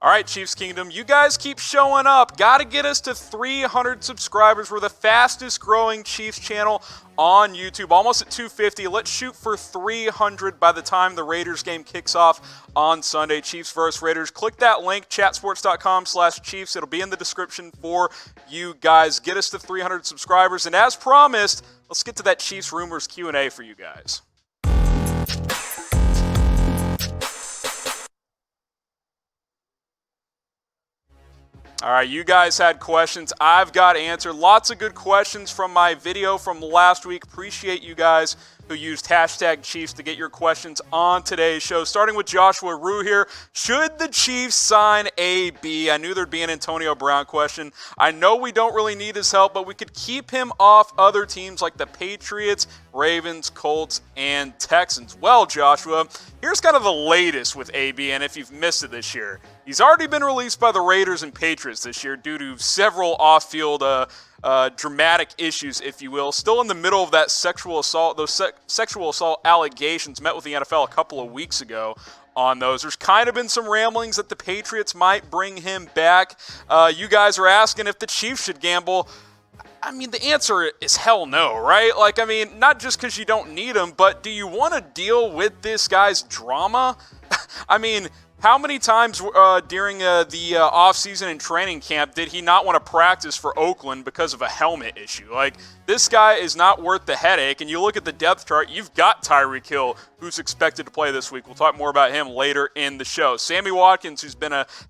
All right, Chiefs Kingdom, you guys keep showing up. Got to get us to 300 subscribers. We're the fastest growing Chiefs channel on YouTube, almost at 250. Let's shoot for 300 by the time the Raiders game kicks off on Sunday. Chiefs versus Raiders. Click that link, chatsports.com/Chiefs. It'll be in the description for you guys. Get us to 300 subscribers. And as promised, let's get to that Chiefs Rumors Q&A for you guys. All right, you guys had questions. I've got answered. Lots of good questions from my video from last week. Appreciate you guys who used hashtag Chiefs to get your questions on today's show. Starting with Joshua Rue here. Should the Chiefs sign AB? I knew there'd be an Antonio Brown question. I know we don't really need his help, but we could keep him off other teams like the Patriots, Ravens, Colts, and Texans. Well, Joshua, here's kind of the latest with AB, and if you've missed it this year, he's already been released by the Raiders and Patriots this year due to several off-field dramatic issues, if you will. Still in the middle of that sexual assault, those sexual assault allegations. Met with the NFL a couple of weeks ago on those. There's kind of been some ramblings that the Patriots might bring him back. You guys are asking if the Chiefs should gamble. I mean, the answer is hell no, right? Like, I mean, not just because you don't need him, but do you want to deal with this guy's drama? I mean, how many times during the offseason and training camp did he not want to practice for Oakland because of a helmet issue? Like, this guy is not worth the headache. And you look at the depth chart, you've got Tyreek Hill, who's expected to play this week. We'll talk more about him later in the show. Sammy Watkins, who's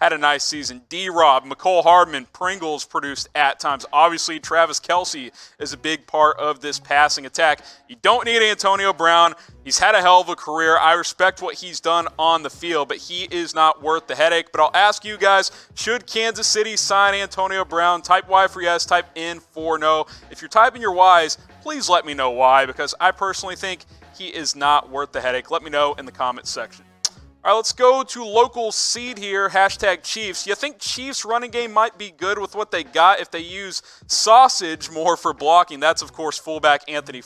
had a nice season. D-Rob, McCoy Hardman, Pringles produced at times. Obviously, Travis Kelce is a big part of this passing attack. You don't need Antonio Brown. He's had a hell of a career. I respect what he's done on the field, but he is not worth the headache. But I'll ask you guys, should Kansas City sign Antonio Brown? Type Y for yes, type N for no. If you're typing your Ys, please let me know why, because I personally think he is not worth the headache. Let me know in the comments section. All right, let's go to local seed here, hashtag Chiefs. You think Chiefs running game might be good with what they got if they use Sausage more for blocking? That's, of course, fullback Anthony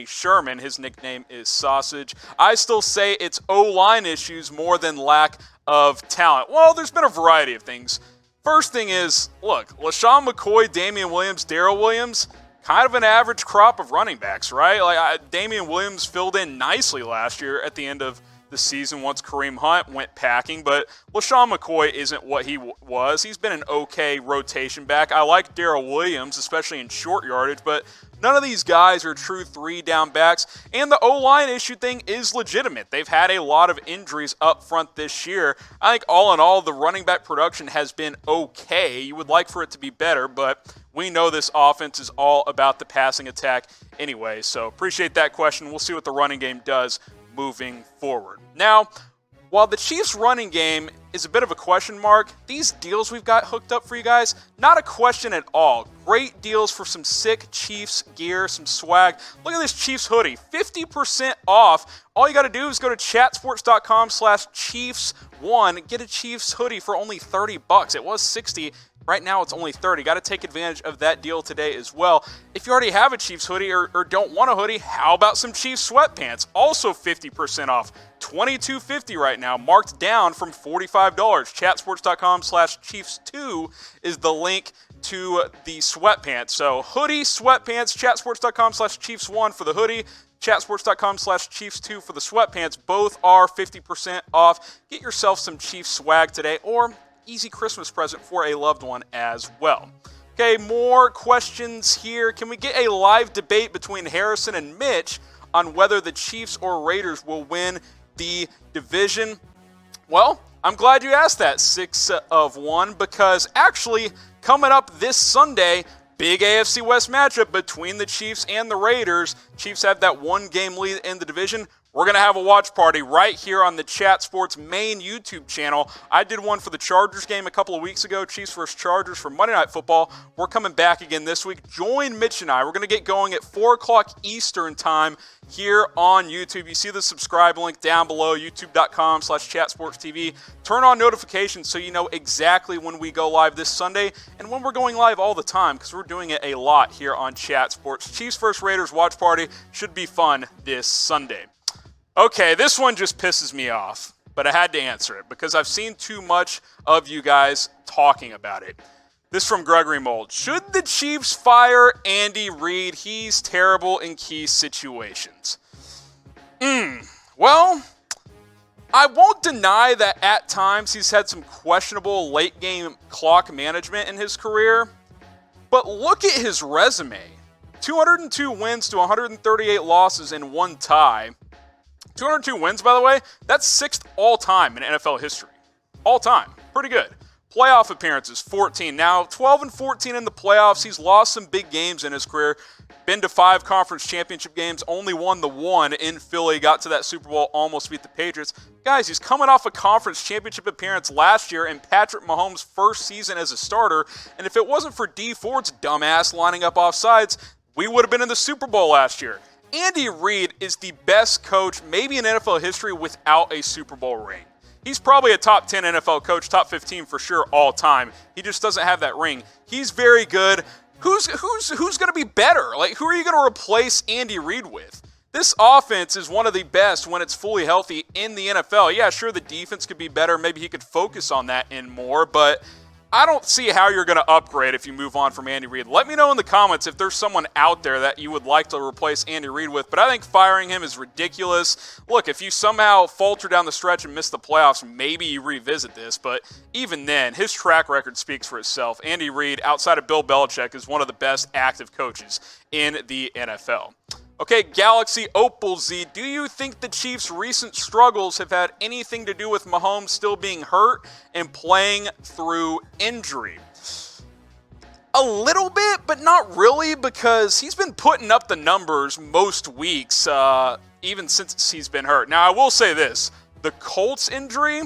Sherman. His nickname is Sausage. I still say it's O-line issues more than lack of talent. Well, there's been a variety of things. First thing is, look, LeSean McCoy, Damien Williams, Darrel Williams, kind of an average crop of running backs, right? Like Damien Williams filled in nicely last year at the end of the season once Kareem Hunt went packing, but LeSean McCoy isn't what he was. He's been an okay rotation back. I like Darrel Williams, especially in short yardage, but none of these guys are true three-down backs, and the O-line issue thing is legitimate. They've had a lot of injuries up front this year. I think all in all, the running back production has been okay. You would like for it to be better, but we know this offense is all about the passing attack anyway, so appreciate that question. We'll see what the running game does moving forward. Now, while the Chiefs' running game is a bit of a question mark, these deals we've got hooked up for you guys, not a question at all. Great deals for some sick Chiefs gear, some swag. Look at this Chiefs hoodie, 50% off. All you got to do is go to chatsports.com/Chiefs1. Get a Chiefs hoodie for only $30. It was $60. Right now, it's only $30. Got to take advantage of that deal today as well. If you already have a Chiefs hoodie or don't want a hoodie, how about some Chiefs sweatpants? Also 50% off. $22.50 right now, marked down from $45. Chatsports.com/Chiefs2 is the link to the sweatpants. So hoodie, sweatpants, chatsports.com/Chiefs1 for the hoodie, chatsports.com/Chiefs2 for the sweatpants. Both are 50% off. Get yourself some Chiefs swag today, or easy Christmas present for a loved one as well. Okay, more questions here. Can we get a live debate between Harrison and Mitch on whether the Chiefs or Raiders will win the division? Well, I'm glad you asked that, 6 of 1, because actually coming up this Sunday, big AFC West matchup between the Chiefs and the Raiders. Chiefs have that one-game lead in the division. We're going to have a watch party right here on the Chat Sports main YouTube channel. I did one for the Chargers game a couple of weeks ago, Chiefs vs. Chargers for Monday Night Football. We're coming back again this week. Join Mitch and I. We're going to get going at 4 o'clock Eastern time here on YouTube. You see the subscribe link down below, youtube.com/chatsportstv. Turn on notifications so you know exactly when we go live this Sunday and when we're going live all the time, because we're doing it a lot here on Chat Sports. Chiefs vs. Raiders watch party should be fun this Sunday. Okay, this one just pisses me off. but I had to answer it because I've seen too much of you guys talking about it. This from Gregory Mold. Should the Chiefs fire Andy Reid? He's terrible in key situations. Well, I won't deny that at times he's had some questionable late-game clock management in his career, but look at his resume. 202 wins to 138 losses and 1 tie. 202 wins, by the way, that's 6th all-time in NFL history. All-time. Pretty good. Playoff appearances, 14. Now, 12-14 in the playoffs. He's lost some big games in his career. Been to 5 conference championship games. Only won the 1 in Philly. Got to that Super Bowl. Almost beat the Patriots. Guys, he's coming off a conference championship appearance last year in Patrick Mahomes' first season as a starter. And if it wasn't for Dee Ford's dumbass lining up off sides, we would have been in the Super Bowl last year. Andy Reid is the best coach maybe in NFL history without a Super Bowl ring. He's probably a top 10 NFL coach, top 15 for sure all time. He just doesn't have that ring. He's very good. Who's going to be better? Like, who are you going to replace Andy Reid with? This offense is one of the best when it's fully healthy in the NFL. Yeah, sure, the defense could be better. Maybe he could focus on that and more, but I don't see how you're going to upgrade if you move on from Andy Reid. Let me know in the comments if there's someone out there that you would like to replace Andy Reid with, but I think firing him is ridiculous. Look, if you somehow falter down the stretch and miss the playoffs, maybe you revisit this, but even then, his track record speaks for itself. Andy Reid, outside of Bill Belichick, is one of the best active coaches in the NFL. Okay, Galaxy Opal Z, do you think the Chiefs' recent struggles have had anything to do with Mahomes still being hurt and playing through injury? A little bit, but not really, because he's been putting up the numbers most weeks, even since he's been hurt. Now, I will say this. The Colts injury,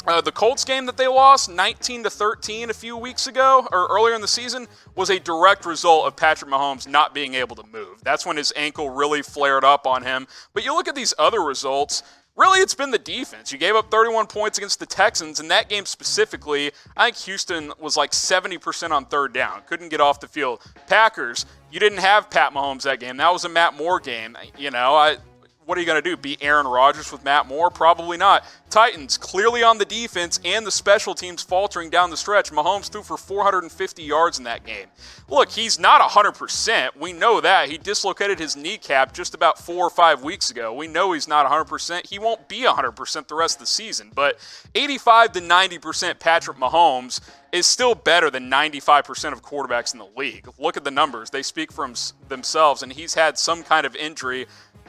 the Colts game that they lost 19-13 a few weeks ago, or earlier in the season, was a direct result of Patrick Mahomes not being able to move. That's when his ankle really flared up on him. But you look at these other results, really it's been the defense. You gave up 31 points against the Texans. In that game specifically, I think Houston was like 70% on third down. Couldn't get off the field. Packers, you didn't have Pat Mahomes that game. That was a Matt Moore game. You know, what are you going to do, beat Aaron Rodgers with Matt Moore? Probably not. Titans, clearly on the defense and the special teams faltering down the stretch. Mahomes threw for 450 yards in that game. Look, he's not 100%. We know that. He dislocated his kneecap just about 4 or 5 weeks ago. We know he's not 100%. He won't be 100% the rest of the season. But 85-90% Patrick Mahomes is still better than 95% of quarterbacks in the league. Look at the numbers. They speak for themselves, and he's had some kind of injury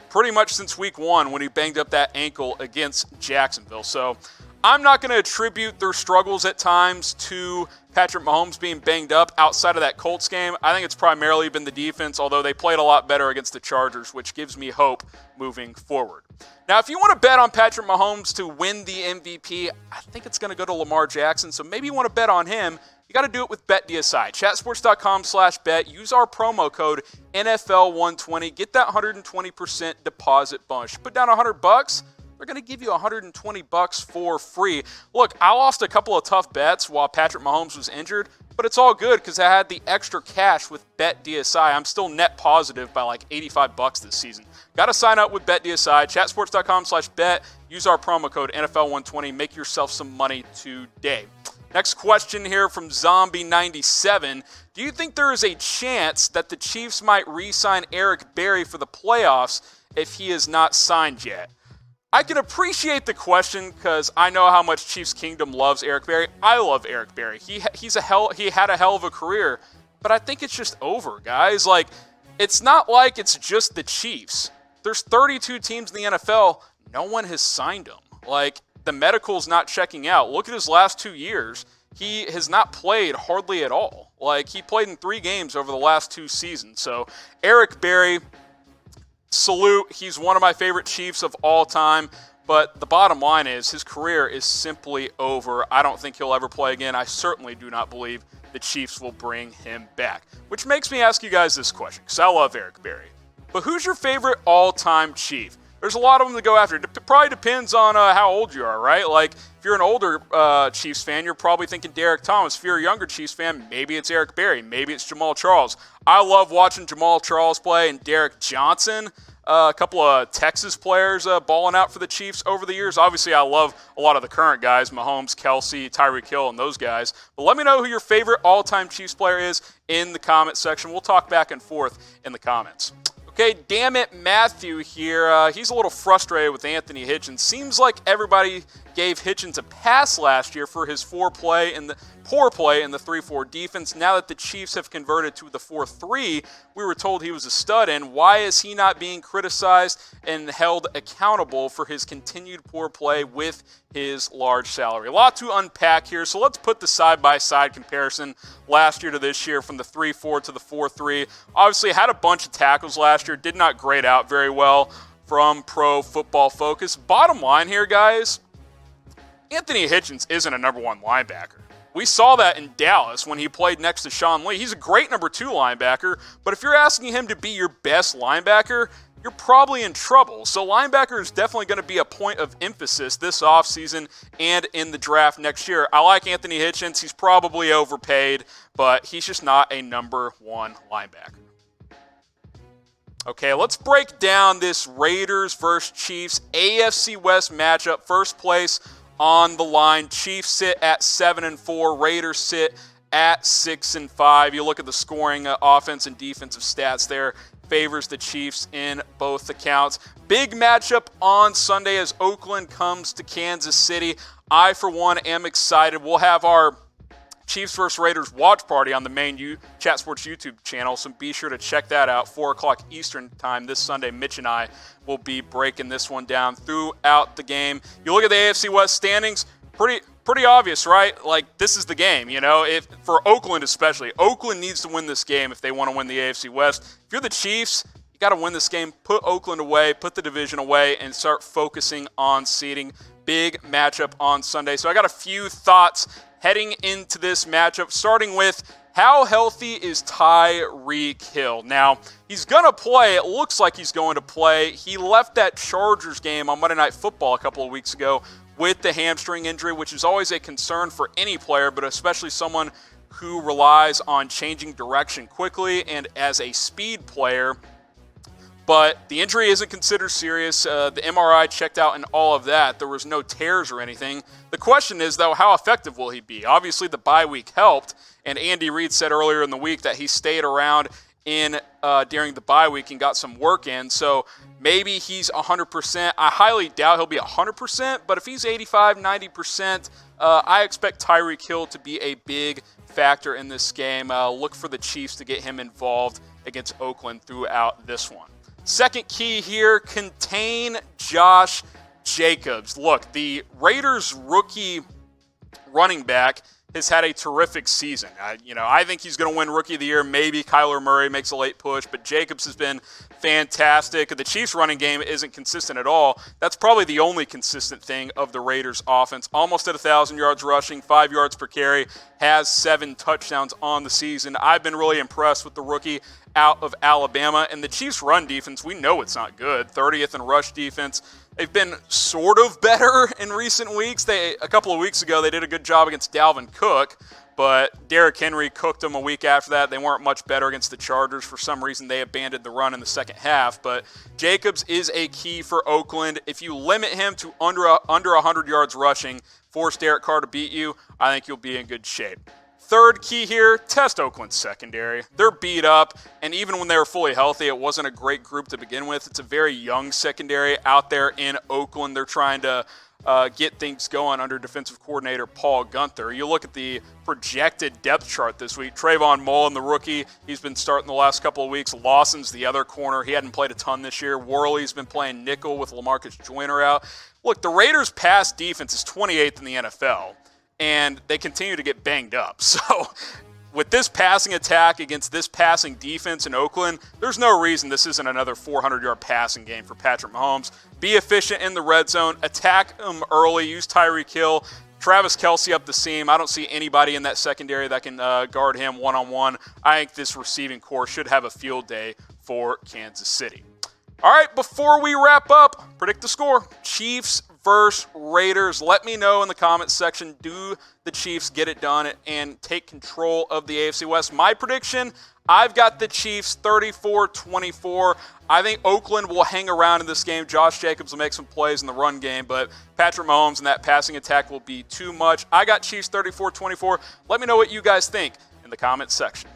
pretty much since week 1 when he banged up that ankle against Jacksonville. So I'm not going to attribute their struggles at times to Patrick Mahomes being banged up outside of that Colts game. I think it's primarily been the defense, although they played a lot better against the Chargers, which gives me hope moving forward. Now, if you want to bet on Patrick Mahomes to win the MVP, I think it's going to go to Lamar Jackson, so maybe you want to bet on him. You got to do it with BetDSI. Chatsports.com/bet. Use our promo code NFL120. Get that 120% deposit bonus. Put down $100. They're going to give you $120 for free. Look, I lost a couple of tough bets while Patrick Mahomes was injured, but it's all good because I had the extra cash with BetDSI. I'm still net positive by like $85 this season. Got to sign up with BetDSI. Chatsports.com/bet. Use our promo code NFL120. Make yourself some money today. Next question here from Zombie97. Do you think there is a chance that the Chiefs might re-sign Eric Berry for the playoffs if he is not signed yet? I can appreciate the question because I know how much Chiefs Kingdom loves Eric Berry. I love Eric Berry. He had a hell of a career, but I think it's just over, guys. Like, it's not like it's just the Chiefs. There's 32 teams in the NFL. No one has signed him. Like, the medical's not checking out. Look at his last 2 years. He has not played hardly at all. Like, he played in 3 games over the last 2 seasons. So, Eric Berry, salute. He's one of my favorite Chiefs of all time. But the bottom line is his career is simply over. I don't think he'll ever play again. I certainly do not believe the Chiefs will bring him back. Which makes me ask you guys this question, because I love Eric Berry. But who's your favorite all-time Chief? There's a lot of them to go after. It probably depends on how old you are, right? Like, if you're an older Chiefs fan, you're probably thinking Derek Thomas. If you're a younger Chiefs fan, maybe it's Eric Berry. Maybe it's Jamal Charles. I love watching Jamal Charles play and Derek Johnson. a couple of Texas players balling out for the Chiefs over the years. Obviously, I love a lot of the current guys, Mahomes, Kelsey, Tyreek Hill, and those guys. But let me know who your favorite all-time Chiefs player is in the comment section. We'll talk back and forth in the comments. Okay, damn it, Matthew here. He's a little frustrated with Anthony Hitchens. Seems like everybody gave Hitchens a pass last year for his poor play in the 3-4 defense. Now that the Chiefs have converted to the 4-3, we were told he was a stud in. Why is he not being criticized and held accountable for his continued poor play with his large salary? A lot to unpack here, so let's put the side-by-side comparison last year to this year from the 3-4 to the 4-3. Obviously, had a bunch of tackles last year, did not grade out very well from Pro Football Focus. Bottom line here, guys, Anthony Hitchens isn't a number one linebacker. We saw that in Dallas when he played next to Sean Lee. He's a great number 2 linebacker, but if you're asking him to be your best linebacker, you're probably in trouble. So linebacker is definitely going to be a point of emphasis this offseason and in the draft next year. I like Anthony Hitchens. He's probably overpaid, but he's just not a number 1 linebacker. Okay, let's break down this Raiders versus Chiefs AFC West matchup. First place on the line. Chiefs sit at 7-4. Raiders sit at 6-5. You look at the scoring, offense and defensive stats there. Favors the Chiefs in both accounts. Big matchup on Sunday as Oakland comes to Kansas City. I, for one, am excited. We'll have our Chiefs vs. Raiders watch party on the main Chat Sports YouTube channel, so be sure to check that out. 4 o'clock Eastern time this Sunday. Mitch and I will be breaking this one down throughout the game. You look at the AFC West standings, pretty obvious, right? Like, this is the game, you know? For Oakland especially, Oakland needs to win this game if they want to win the AFC West. If you're the Chiefs, you got to win this game. Put Oakland away, put the division away, and start focusing on seeding. Big matchup on Sunday. So I got a few thoughts heading into this matchup, starting with how healthy is Tyreek Hill? Now, he's going to play. It looks like he's going to play. He left that Chargers game on Monday Night Football a couple of weeks ago with the hamstring injury, which is always a concern for any player, but especially someone who relies on changing direction quickly and as a speed player. But the injury isn't considered serious. The MRI checked out and all of that. There was no tears or anything. The question is, though, how effective will he be? Obviously, the bye week helped, and Andy Reid said earlier in the week that he stayed around during the bye week and got some work in. So maybe he's 100%. I highly doubt he'll be 100%, but if he's 85, 90%, I expect Tyreek Hill to be a big factor in this game. Look for the Chiefs to get him involved against Oakland throughout this one. Second key here, contain Josh Jacobs. Look, the Raiders rookie running back has had a terrific season. I think he's going to win Rookie of the Year. Maybe Kyler Murray makes a late push, but Jacobs has been fantastic. The Chiefs' running game isn't consistent at all. That's probably the only consistent thing of the Raiders' offense. Almost at 1,000 yards rushing, 5 yards per carry, has 7 touchdowns on the season. I've been really impressed with the rookie out of Alabama. And the Chiefs' run defense, we know it's not good. 30th in rush defense. They've been sort of better in recent weeks. A couple of weeks ago, they did a good job against Dalvin Cook, but Derrick Henry cooked them a week after that. They weren't much better against the Chargers. For some reason, they abandoned the run in the second half. But Jacobs is a key for Oakland. If you limit him to under 100 yards rushing, force Derek Carr to beat you, I think you'll be in good shape. Third key here, test Oakland's secondary. They're beat up, and even when they were fully healthy, it wasn't a great group to begin with. It's a very young secondary out there in Oakland. They're trying to get things going under defensive coordinator Paul Guenther. You look at the projected depth chart this week. Trayvon Mullen, the rookie, he's been starting the last couple of weeks. Lawson's the other corner. He hadn't played a ton this year. Worley's been playing nickel with LaMarcus Joyner out. Look, the Raiders' pass defense is 28th in the NFL. And they continue to get banged up. So with this passing attack against this passing defense in Oakland, there's no reason this isn't another 400-yard passing game for Patrick Mahomes. Be efficient in the red zone. Attack him early. Use Tyreek Hill. Travis Kelce up the seam. I don't see anybody in that secondary that can guard him one-on-one. I think this receiving core should have a field day for Kansas City. All right, before we wrap up, predict the score. Chiefs versus Raiders. Let me know in the comments section, do the Chiefs get it done and take control of the AFC West? My prediction, I've got the Chiefs 34-24. I think Oakland will hang around in this game. Josh Jacobs will make some plays in the run game, but Patrick Mahomes and that passing attack will be too much. I got Chiefs 34-24. Let me know what you guys think in the comments section.